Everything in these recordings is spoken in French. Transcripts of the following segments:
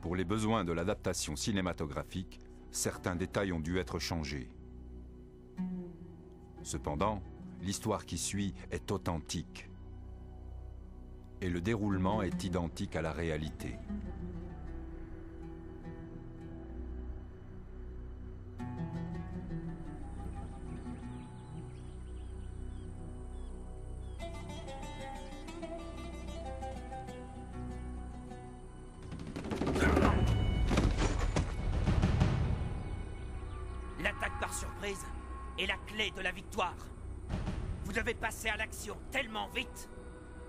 Pour les besoins de l'adaptation cinématographique, certains détails ont dû être changés. Cependant, l'histoire qui suit est authentique. Et le déroulement est identique à la réalité. L'attaque par surprise est la clé de la victoire. Vous devez passer à l'action tellement vite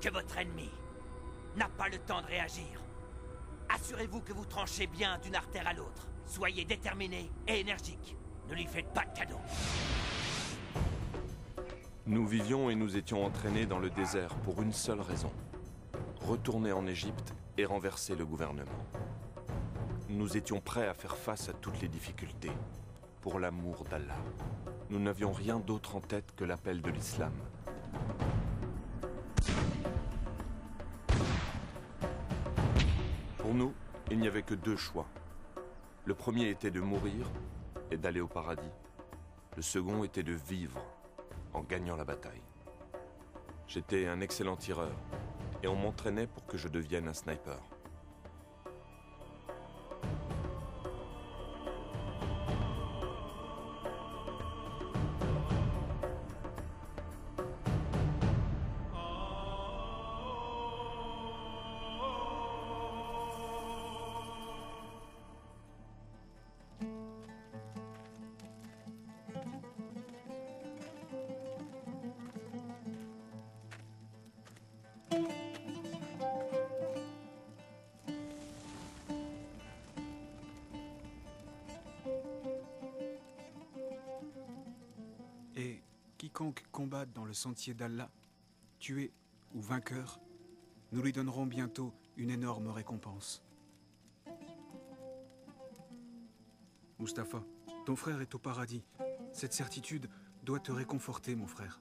que votre ennemi n'a pas le temps de réagir. Assurez-vous que vous tranchez bien d'une artère à l'autre. Soyez déterminé et énergique. Ne lui faites pas de cadeau. Nous vivions et nous étions entraînés dans le désert pour une seule raison. Retourner en Égypte et renverser le gouvernement. Nous étions prêts à faire face à toutes les difficultés. Pour l'amour d'Allah. Nous n'avions rien d'autre en tête que l'appel de l'islam. Pour nous, il n'y avait que deux choix. Le premier était de mourir et d'aller au paradis. Le second était de vivre en gagnant la bataille. J'étais un excellent tireur et on m'entraînait pour que je devienne un sniper. Et quiconque combatte dans le sentier d'Allah, tué ou vainqueur, nous lui donnerons bientôt une énorme récompense. Mustapha, ton frère est au paradis. Cette certitude doit te réconforter, mon frère.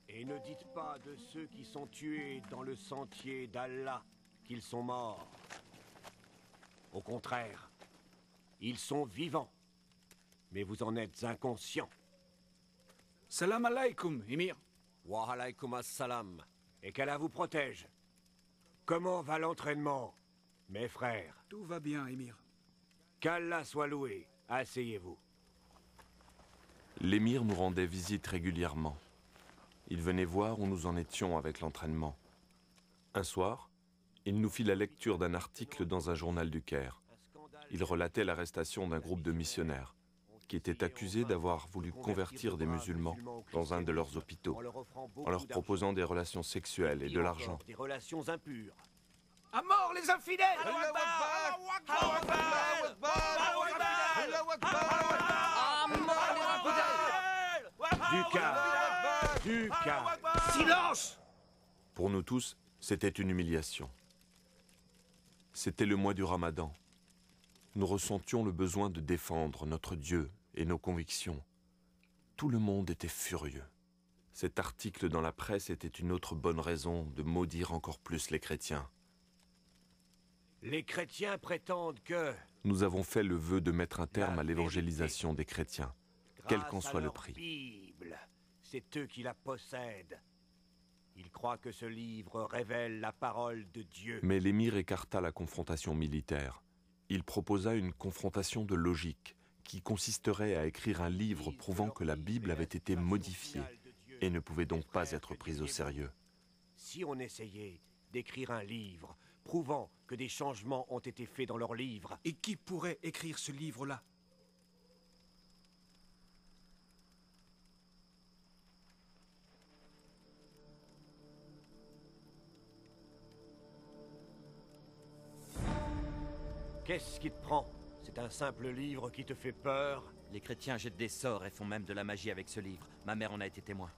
Et ne dites pas de ceux qui sont tués dans le sentier d'Allah qu'ils sont morts. Au contraire, ils sont vivants. Mais vous en êtes inconscients. Salam alaikum, Émir. Wa alaykum as-salam. Et qu'Allah vous protège. Comment va l'entraînement, mes frères? Tout va bien, Émir. Qu'Allah soit loué. Asseyez-vous. L'émir nous rendait visite régulièrement. Il venait voir où nous en étions avec l'entraînement. Un soir, il nous fit la lecture d'un article dans un journal du Caire. Il relatait l'arrestation d'un groupe de missionnaires qui étaient accusés d'avoir voulu convertir des musulmans dans un de leurs hôpitaux, en leur proposant des relations sexuelles et de l'argent. Des relations impures. À mort les infidèles! Du calme. Du calme. Silence! Pour nous tous, c'était une humiliation. C'était le mois du Ramadan. Nous ressentions le besoin de défendre notre Dieu et nos convictions. Tout le monde était furieux. Cet article dans la presse était une autre bonne raison de maudire encore plus les chrétiens. Les chrétiens prétendent que, Nous avons fait le vœu de mettre un terme à l'évangélisation des chrétiens, quel qu'en grâce à soit le leur prix. Bible, c'est eux qui la possèdent. Ils croient que ce livre révèle la parole de Dieu. Mais l'émir écarta la confrontation militaire. Il proposa une confrontation de logique, qui consisterait à écrire un livre prouvant que la Bible avait été modifiée et ne pouvait donc pas être prise au sérieux. Si on essayait d'écrire un livre prouvant que des changements ont été faits dans leur livre, Et qui pourrait écrire ce livre-là? qu'est-ce qui te prend? C'est un simple livre qui te fait peur? Les chrétiens jettent des sorts et font même de la magie avec ce livre. Ma mère en a été témoin.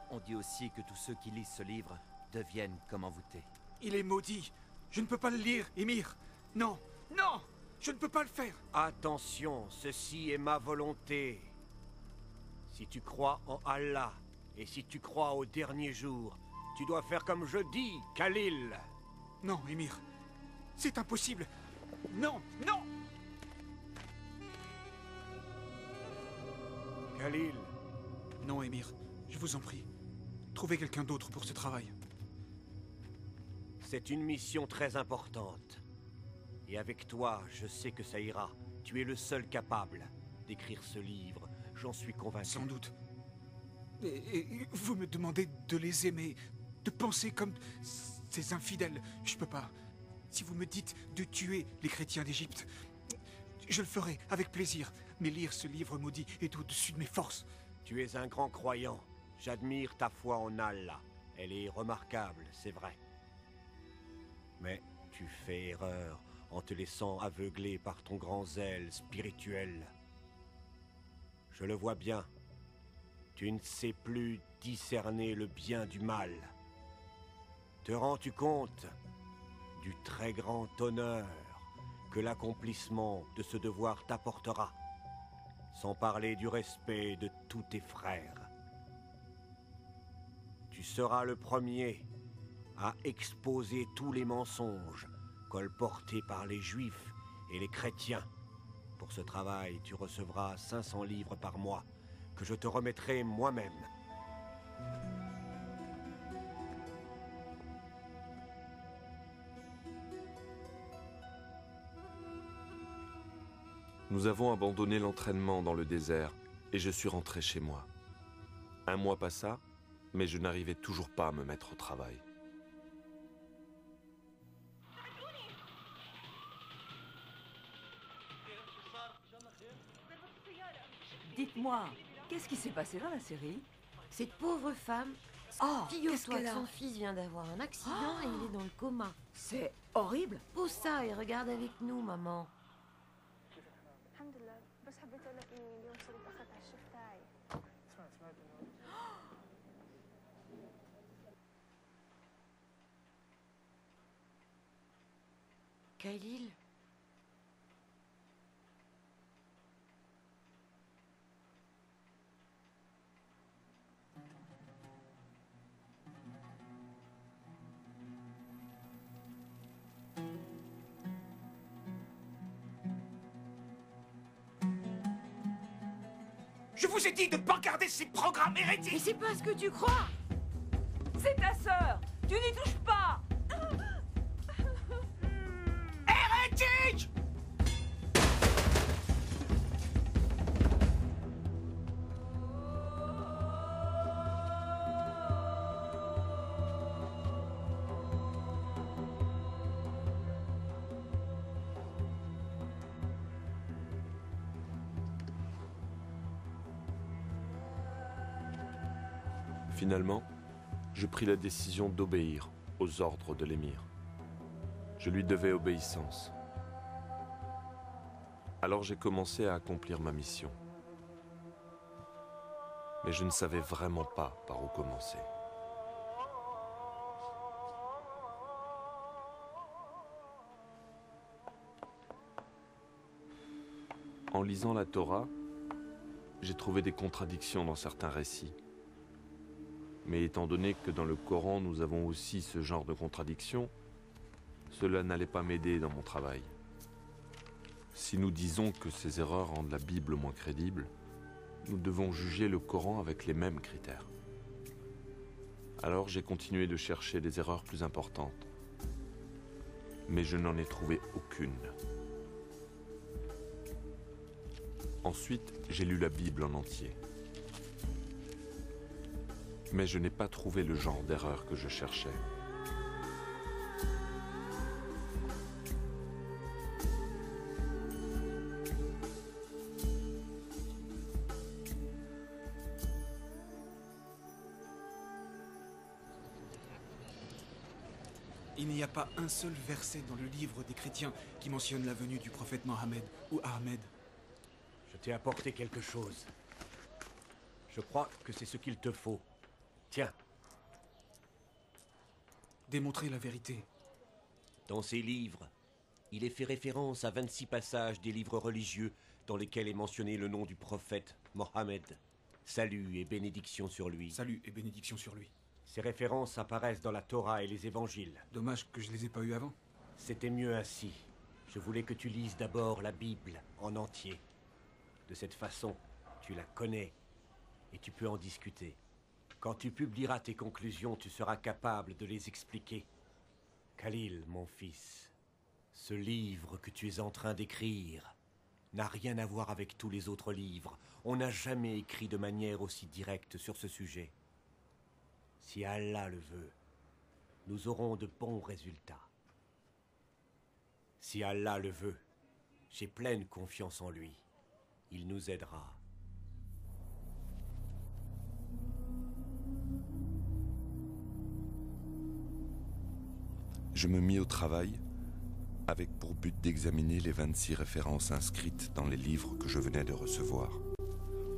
On dit aussi que tous ceux qui lisent ce livre deviennent comme envoûtés. Il est maudit. Je ne peux pas le lire, Émir. Non, non, je ne peux pas le faire. Attention, ceci est ma volonté. Si tu crois en Allah, Et si tu crois au dernier jour, tu dois faire comme je dis, Khalil. Non, Émir. C'est impossible. Non, non! Khalil, Non, Émir. Je vous en prie. Trouvez quelqu'un d'autre pour ce travail. c'est une mission très importante. Et avec toi, je sais que ça ira. Tu es le seul capable d'écrire ce livre, j'en suis convaincu. Sans doute. Et vous me demandez de les aimer, de penser comme ces infidèles. Je peux pas. Si vous me dites de tuer les chrétiens d'Égypte, je le ferai avec plaisir. Mais lire ce livre maudit est au-dessus de mes forces. Tu es un grand croyant. J'admire ta foi en Allah. Elle est remarquable, c'est vrai. Mais tu fais erreur en te laissant aveugler par ton grand zèle spirituel. Je le vois bien. Tu ne sais plus discerner le bien du mal. Te rends-tu compte du très grand honneur que l'accomplissement de ce devoir t'apportera, sans parler du respect de tous tes frères? Tu seras le premier à exposer tous les mensonges colportés par les Juifs et les chrétiens. Pour ce travail, tu recevras 500 livres par mois, que je te remettrai moi-même. Nous avons abandonné l'entraînement dans le désert et je suis rentré chez moi. Un mois passa, mais je n'arrivais toujours pas à me mettre au travail. Dites-moi, qu'est-ce qui s'est passé dans la série? Cette pauvre femme, Oh, qu'est-ce figure-toi qu'elle que a? son fils vient d'avoir un accident et il est dans le coma. C'est horrible. Pose ça et regarde avec nous, maman. الحمد لله بس حبيت اقول لك اني اليوم صرت اتاخرت على الشيفت تاعي سمعت Khalil, Je vous ai dit de ne pas regarder ces programmes mais hérétiques! c'est pas ce que tu crois. C'est ta sœur. Tu n'y touches pas. Hérétiques! Finalement, je pris la décision d'obéir aux ordres de l'émir. Je lui devais obéissance. Alors j'ai commencé à accomplir ma mission. Mais je ne savais vraiment pas par où commencer. En lisant la Torah, j'ai trouvé des contradictions dans certains récits. Mais étant donné que dans le Coran nous avons aussi ce genre de contradictions, cela n'allait pas m'aider dans mon travail. Si nous disons que ces erreurs rendent la Bible moins crédible, nous devons juger le Coran avec les mêmes critères. Alors j'ai continué de chercher des erreurs plus importantes. Mais je n'en ai trouvé aucune. Ensuite, j'ai lu la Bible en entier. Mais je n'ai pas trouvé le genre d'erreur que je cherchais. Il n'y a pas un seul verset dans le livre des chrétiens qui mentionne la venue du prophète Mohammed ou Ahmed. Je t'ai apporté quelque chose. Je crois que c'est ce qu'il te faut. Tiens, Démontrer la vérité. dans ces livres, il est fait référence à 26 passages des livres religieux dans lesquels est mentionné le nom du prophète Mohammed. Salut et bénédiction sur lui. Salut et bénédiction sur lui. Ces références apparaissent dans la Torah et les évangiles. Dommage que je les ai pas eus avant. C'était mieux ainsi. Je voulais que tu lises d'abord la Bible en entier. De cette façon, tu la connais et tu peux en discuter. Quand tu publieras tes conclusions, tu seras capable de les expliquer. Khalil, mon fils, ce livre que tu es en train d'écrire n'a rien à voir avec tous les autres livres. On n'a jamais écrit de manière aussi directe sur ce sujet. Si Allah le veut, nous aurons de bons résultats. Si Allah le veut, j'ai pleine confiance en lui. Il nous aidera. Je me mis au travail avec pour but d'examiner les 26 références inscrites dans les livres que je venais de recevoir.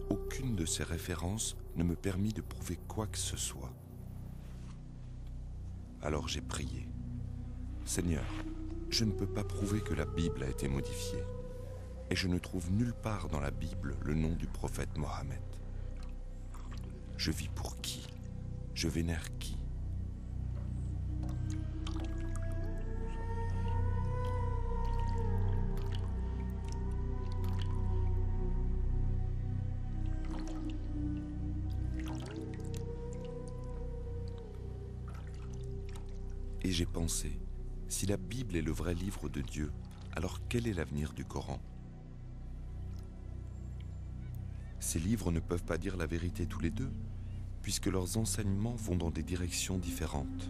Aucune de ces références ne me permit de prouver quoi que ce soit. Alors j'ai prié. Seigneur, je ne peux pas prouver que la Bible a été modifiée. Et je ne trouve nulle part dans la Bible le nom du prophète Mohammed. Je vis pour qui? Je vénère qui? Et j'ai pensé, si la Bible est le vrai livre de Dieu, alors quel est l'avenir du Coran? Ces livres ne peuvent pas dire la vérité tous les deux, puisque leurs enseignements vont dans des directions différentes.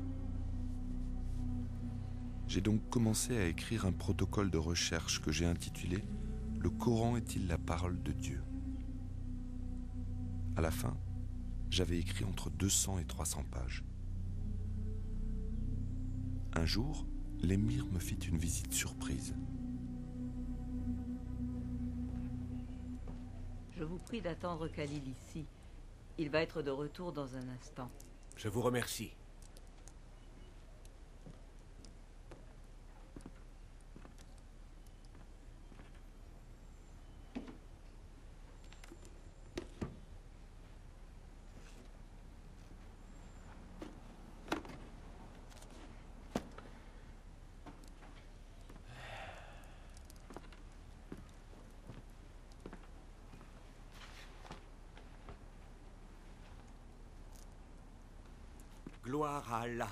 J'ai donc commencé à écrire un protocole de recherche que j'ai intitulé « Le Coran est-il la parole de Dieu ?» À la fin, j'avais écrit entre 200 et 300 pages. Un jour, l'émir me fit une visite surprise. Je vous prie d'attendre Khalil ici. Il va être de retour dans un instant. Je vous remercie. Gloire à Allah.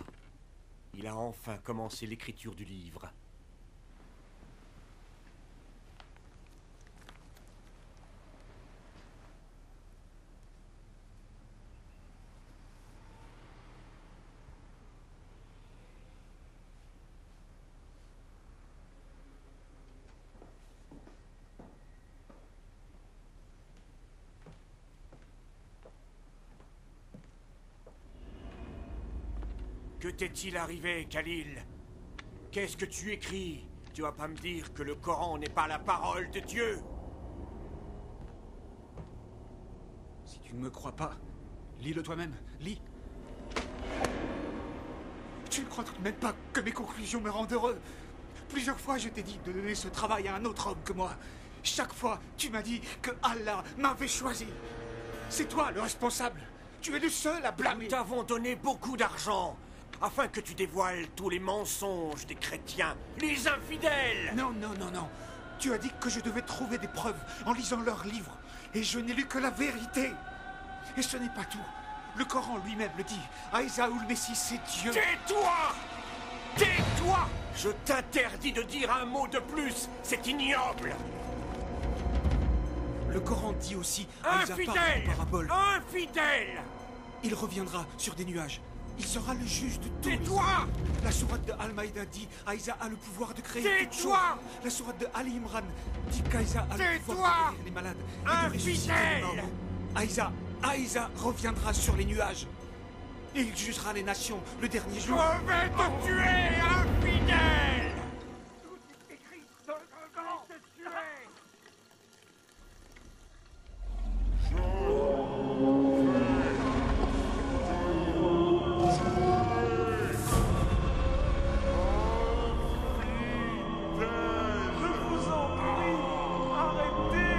Il a enfin commencé l'écriture du livre. Que t'est-il arrivé, Khalil? Qu'est-ce que tu écris? Tu vas pas me dire que le Coran n'est pas la parole de Dieu? Si tu ne me crois pas, lis-le toi-même, lis. Tu ne crois tout de même pas que mes conclusions me rendent heureux? Plusieurs fois, je t'ai dit de donner ce travail à un autre homme que moi. Chaque fois, tu m'as dit que Allah m'avait choisi. C'est toi le responsable. Tu es le seul à blâmer. Nous t'avons donné beaucoup d'argent afin que tu dévoiles tous les mensonges des chrétiens, les infidèles. Non, non, non, non. Tu as dit que je devais trouver des preuves en lisant leurs livres. Et je n'ai lu que la vérité. Et ce n'est pas tout. Le Coran lui-même le dit. Aïssa ou le Messie, c'est Dieu. Tais-toi! Tais-toi! Je t'interdis de dire un mot de plus. C'est ignoble. Le Coran dit aussi Aïssa parle en parabole. Infidèle! Il reviendra sur des nuages. Il sera le juge de tous. Tais-toi! La sourate de Al-Maïda dit Aïssa a le pouvoir de créer toutes choses. Tais-toi! La sourate de Ali Imran dit qu'Aïssa a le pouvoir de guérir les malades et de ressusciter les morts. Aïssa reviendra sur les nuages. Et il jugera les nations le dernier jour. Je vais te tuer, infidèle! Tout est écrit dans le Coran. Je vais te tuer. Arrêtez!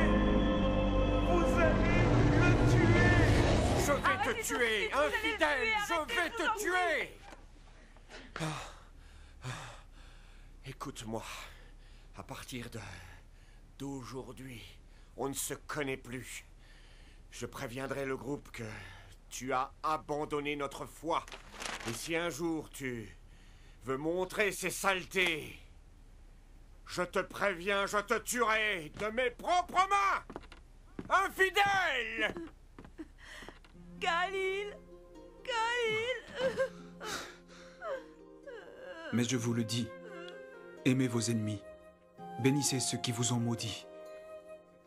Vous allez le tuer! tuer, infidèle, je vais te tuer. Écoute-moi, à partir d'aujourd'hui, on ne se connaît plus. Je préviendrai le groupe que tu as abandonné notre foi. Et si un jour tu veux montrer ces saletés, je te préviens, je te tuerai de mes propres mains. Infidèle! Khalil! Khalil! Mais je vous le dis, aimez vos ennemis, bénissez ceux qui vous ont maudits,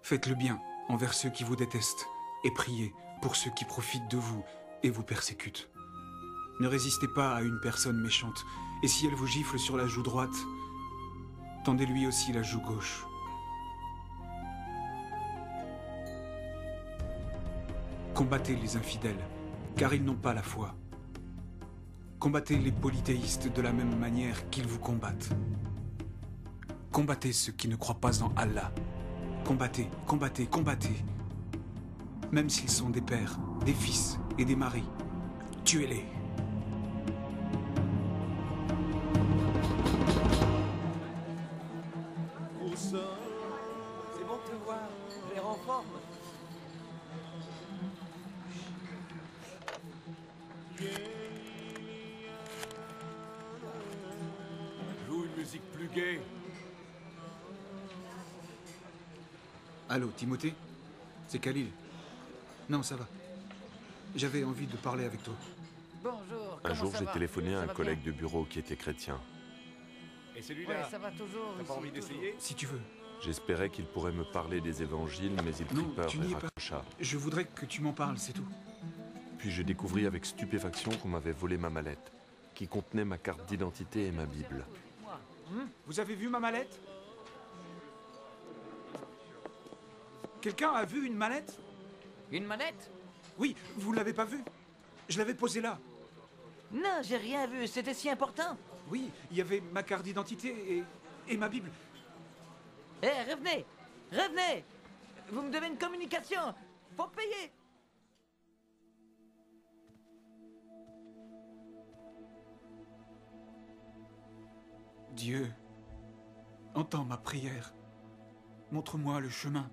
faites le bien envers ceux qui vous détestent, et priez pour ceux qui profitent de vous et vous persécutent. Ne résistez pas à une personne méchante, et si elle vous gifle sur la joue droite, tendez-lui aussi la joue gauche. Combattez les infidèles, car ils n'ont pas la foi. Combattez les polythéistes de la même manière qu'ils vous combattent. Combattez ceux qui ne croient pas en Allah. Combattez, combattez, combattez. Même s'ils sont des pères, des fils et des maris, tuez-les. C'est bon de te voir, je les renforme. Joue une musique plus gaie. Allô, Timothée? C'est Khalil. Non, ça va. J'avais envie de parler avec toi. Bonjour. Un jour, j'ai téléphoné à un collègue de bureau qui était chrétien. Et celui-là, Ouais, ça va toujours. t'as pas envie d'essayer? Si tu veux. J'espérais qu'il pourrait me parler des évangiles, mais il prit Non, peur tu et n'y es pas. raccrocha. Je voudrais que tu m'en parles, c'est tout. Puis je découvris avec stupéfaction qu'on m'avait volé ma mallette, qui contenait ma carte d'identité et ma Bible. Vous avez vu ma mallette? Quelqu'un a vu une mallette? Une manette? Oui, vous l'avez pas vue? Je l'avais posée là. Non, j'ai rien vu, c'était si important. Oui, il y avait ma carte d'identité et ma Bible. Eh, revenez! Revenez! Vous me devez une communication! Faut payer! Dieu, entends ma prière. Montre-moi le chemin.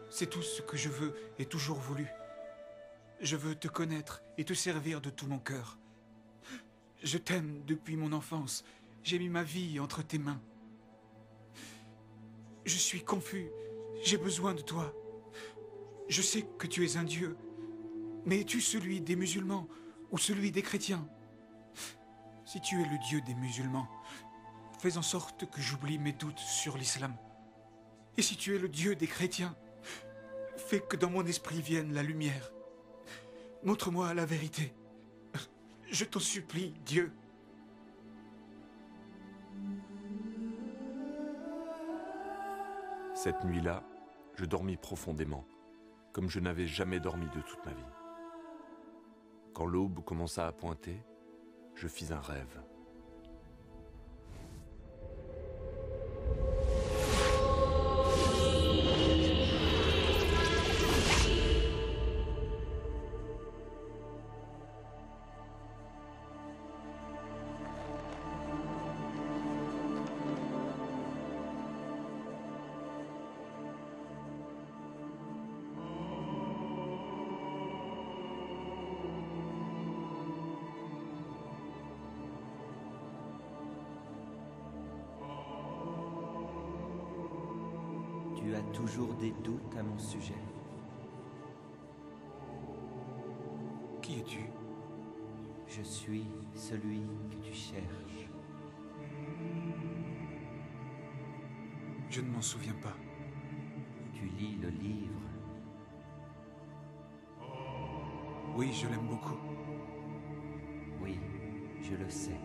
C'est tout ce que je veux et toujours voulu. Je veux te connaître et te servir de tout mon cœur. Je t'aime depuis mon enfance. J'ai mis ma vie entre tes mains. Je suis confus. J'ai besoin de toi. Je sais que tu es un Dieu. Mais es-tu celui des musulmans ou celui des chrétiens? Si tu es le Dieu des musulmans, fais en sorte que j'oublie mes doutes sur l'islam. Et si tu es le Dieu des chrétiens, fais que dans mon esprit vienne la lumière. Montre-moi la vérité. Je t'en supplie, Dieu. Cette nuit-là, je dormis profondément, comme je n'avais jamais dormi de toute ma vie. Quand l'aube commença à pointer, je fis un rêve. Tu as toujours des doutes à mon sujet. Qui es-tu? Je suis celui que tu cherches. Je ne m'en souviens pas. Tu lis le livre. Oui, je l'aime beaucoup. Oui, je le sais.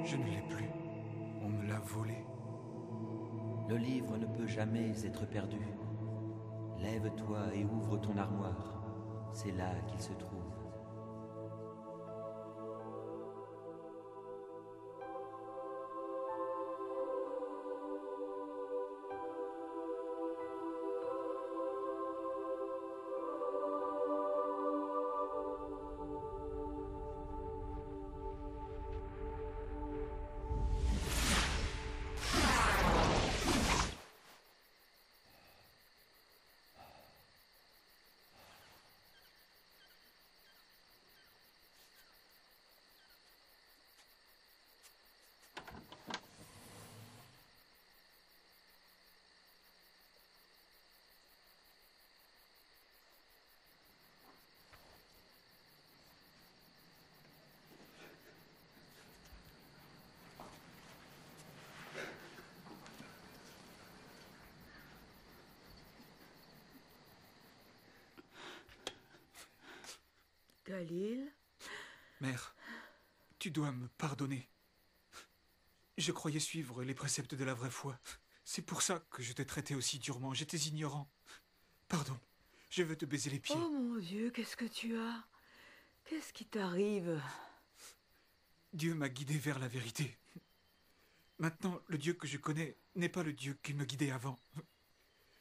Je ne l'ai plus. On me l'a volé. Le livre ne peut jamais être perdu. Lève-toi et ouvre ton armoire. C'est là qu'il se trouve. Khalil? Mère, tu dois me pardonner. Je croyais suivre les préceptes de la vraie foi. C'est pour ça que je t'ai traité aussi durement. J'étais ignorant. Pardon, je veux te baiser les pieds. Oh mon Dieu, qu'est-ce que tu as? Qu'est-ce qui t'arrive? Dieu m'a guidé vers la vérité. Maintenant, le Dieu que je connais n'est pas le Dieu qui me guidait avant.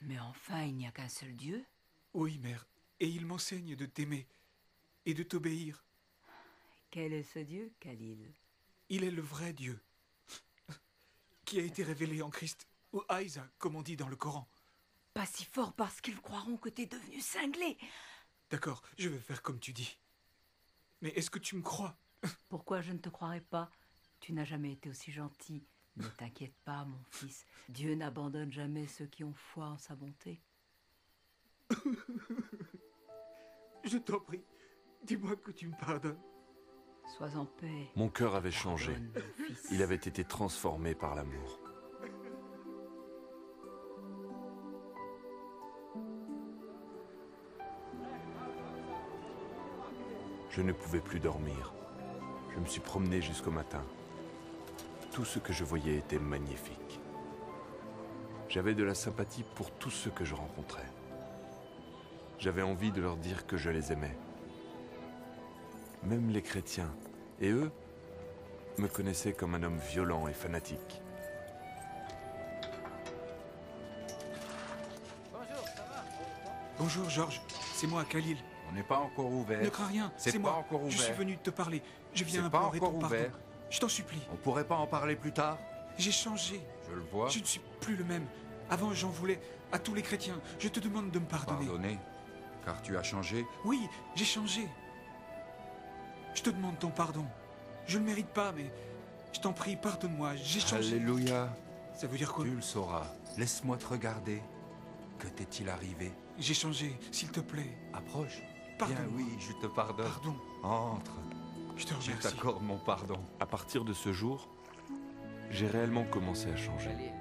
Mais enfin, il n'y a qu'un seul Dieu. Oui, mère, et il m'enseigne de t'aimer et de t'obéir. Quel est ce Dieu, Khalil? Il est le vrai Dieu, qui a été révélé en Christ, ou Aïsa, comme on dit dans le Coran. Pas si fort parce qu'ils croiront que t'es devenu cinglé. D'accord, je vais faire comme tu dis. Mais est-ce que tu me crois? Pourquoi je ne te croirais pas? Tu n'as jamais été aussi gentil. Ne t'inquiète pas, mon fils. Dieu n'abandonne jamais ceux qui ont foi en sa bonté. Je t'en prie, dis-moi que tu me pardonnes. Sois en paix. Mon cœur avait changé. Pardonne, mon fils. Il avait été transformé par l'amour. Je ne pouvais plus dormir. Je me suis promené jusqu'au matin. Tout ce que je voyais était magnifique. J'avais de la sympathie pour tous ceux que je rencontrais. J'avais envie de leur dire que je les aimais. Même les chrétiens, et eux, me connaissaient comme un homme violent et fanatique. Bonjour, Georges. C'est moi, Khalil. On n'est pas encore ouvert. Ne crains rien, C'est c'est pas moi. encore Je suis ouvert. venu te parler. Je viens C'est pas implorer encore ton pardon. ouvert. Je t'en supplie. On pourrait pas en parler plus tard? J'ai changé. Je le vois. Je ne suis plus le même. Avant, j'en voulais à tous les chrétiens. Je te demande de me pardonner. Pardonner, car tu as changé. Oui, j'ai changé. Je te demande ton pardon. Je ne le mérite pas, mais je t'en prie, pardonne-moi. J'ai changé. Alléluia. Ça veut dire quoi? Tu le sauras. Laisse-moi te regarder. Que t'est-il arrivé? J'ai changé, s'il te plaît. Approche. Pardon. Bien oui, je te pardonne. Pardon. Entre. Je te Je remercie. t'accorde mon pardon. À partir de ce jour, j'ai réellement commencé à changer.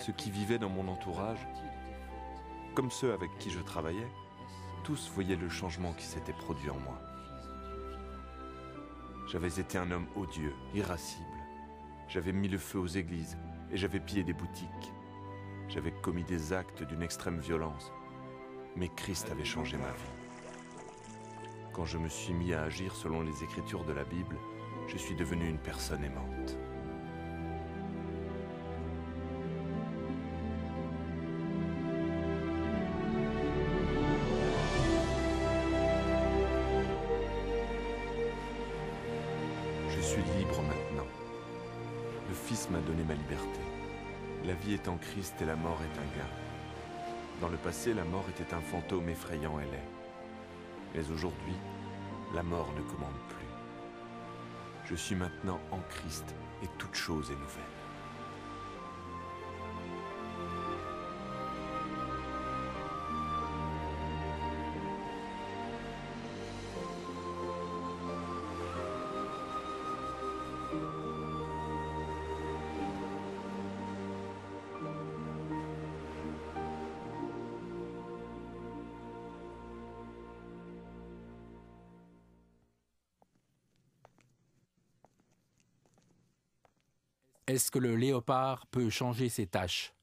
Ceux qui vivaient dans mon entourage, comme ceux avec qui je travaillais, tous voyaient le changement qui s'était produit en moi. J'avais été un homme odieux, irascible. J'avais mis le feu aux églises et j'avais pillé des boutiques. J'avais commis des actes d'une extrême violence. Mais Christ avait changé ma vie. Quand je me suis mis à agir selon les Écritures de la Bible, je suis devenu une personne aimante. Je suis libre maintenant. Le Fils m'a donné ma liberté. La vie est en Christ et la mort est un gain. Dans le passé, la mort était un fantôme effrayant et laid. Mais aujourd'hui, la mort ne commande plus. Je suis maintenant en Christ et toute chose est nouvelle. Est-ce que le léopard peut changer ses taches?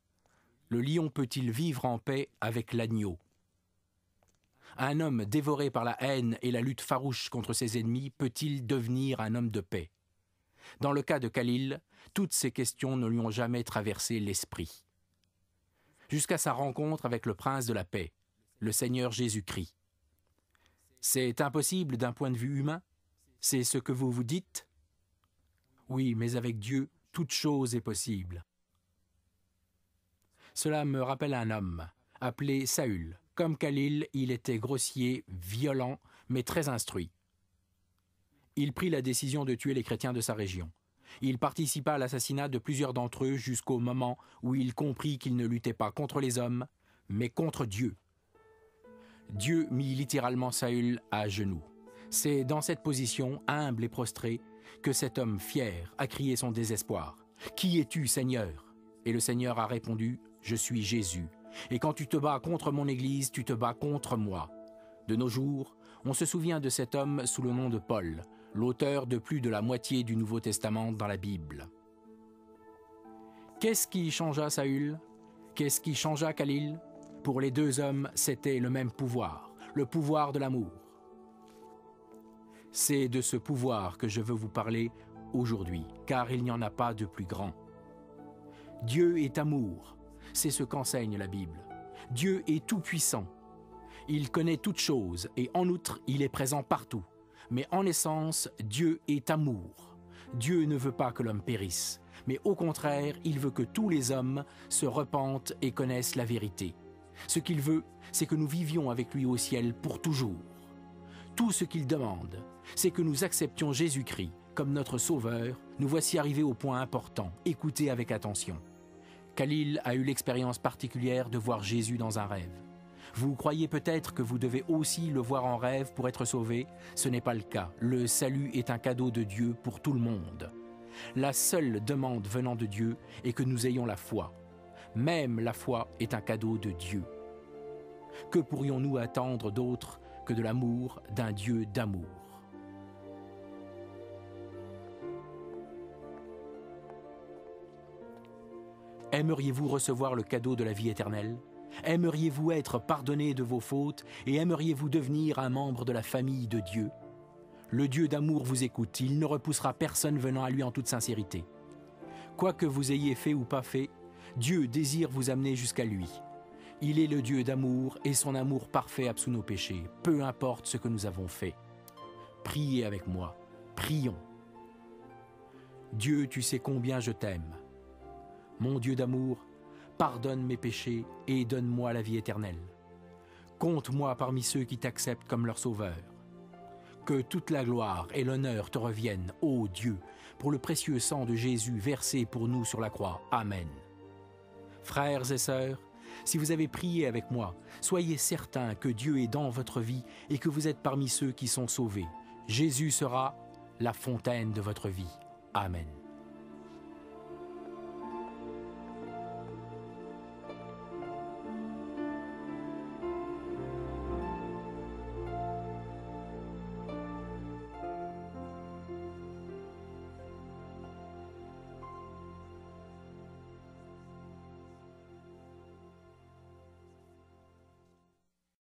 Le lion peut-il vivre en paix avec l'agneau? Un homme dévoré par la haine et la lutte farouche contre ses ennemis peut-il devenir un homme de paix? Dans le cas de Khalil, toutes ces questions ne lui ont jamais traversé l'esprit. Jusqu'à sa rencontre avec le prince de la paix, le Seigneur Jésus-Christ. C'est impossible d'un point de vue humain? C'est ce que vous vous dites? Oui, mais avec Dieu, toute chose est possible. Cela me rappelle un homme, appelé Saül. Comme Khalil, il était grossier, violent, mais très instruit. Il prit la décision de tuer les chrétiens de sa région. Il participa à l'assassinat de plusieurs d'entre eux jusqu'au moment où il comprit qu'il ne luttait pas contre les hommes, mais contre Dieu. Dieu mit littéralement Saül à genoux. C'est dans cette position, humble et prostrée, que cet homme fier a crié son désespoir. « Qui es-tu, Seigneur ?» Et le Seigneur a répondu « Je suis Jésus. Et quand tu te bats contre mon Église, tu te bats contre moi. » De nos jours, On se souvient de cet homme sous le nom de Paul, l'auteur de plus de la moitié du Nouveau Testament dans la Bible. Qu'est-ce qui changea Saül? Qu'est-ce qui changea Khalil? Pour les deux hommes, c'était le même pouvoir, le pouvoir de l'amour. C'est de ce pouvoir que je veux vous parler aujourd'hui, car il n'y en a pas de plus grand. Dieu est amour, c'est ce qu'enseigne la Bible. Dieu est tout-puissant. Il connaît toutes choses et en outre, il est présent partout. Mais en essence, Dieu est amour. Dieu ne veut pas que l'homme périsse, mais au contraire, il veut que tous les hommes se repentent et connaissent la vérité. Ce qu'il veut, c'est que nous vivions avec lui au ciel pour toujours. Tout ce qu'il demande, c'est que nous acceptions Jésus-Christ comme notre Sauveur. Nous voici arrivés au point important. Écoutez avec attention. Khalil a eu l'expérience particulière de voir Jésus dans un rêve. Vous croyez peut-être que vous devez aussi le voir en rêve pour être sauvé? Ce n'est pas le cas. Le salut est un cadeau de Dieu pour tout le monde. La seule demande venant de Dieu est que nous ayons la foi. Même la foi est un cadeau de Dieu. Que pourrions-nous attendre d'autre que de l'amour d'un Dieu d'amour? Aimeriez-vous recevoir le cadeau de la vie éternelle? Aimeriez-vous être pardonné de vos fautes et aimeriez-vous devenir un membre de la famille de Dieu? Le Dieu d'amour vous écoute, il ne repoussera personne venant à lui en toute sincérité. Quoi que vous ayez fait ou pas fait, Dieu désire vous amener jusqu'à lui. Il est le Dieu d'amour et son amour parfait absout nos péchés, peu importe ce que nous avons fait. Priez avec moi, prions. Dieu, tu sais combien je t'aime. Mon Dieu d'amour, pardonne mes péchés et donne-moi la vie éternelle. Compte-moi parmi ceux qui t'acceptent comme leur sauveur. Que toute la gloire et l'honneur te reviennent, ô Dieu, pour le précieux sang de Jésus versé pour nous sur la croix. Amen. Frères et sœurs, si vous avez prié avec moi, soyez certains que Dieu est dans votre vie et que vous êtes parmi ceux qui sont sauvés. Jésus sera la fontaine de votre vie. Amen.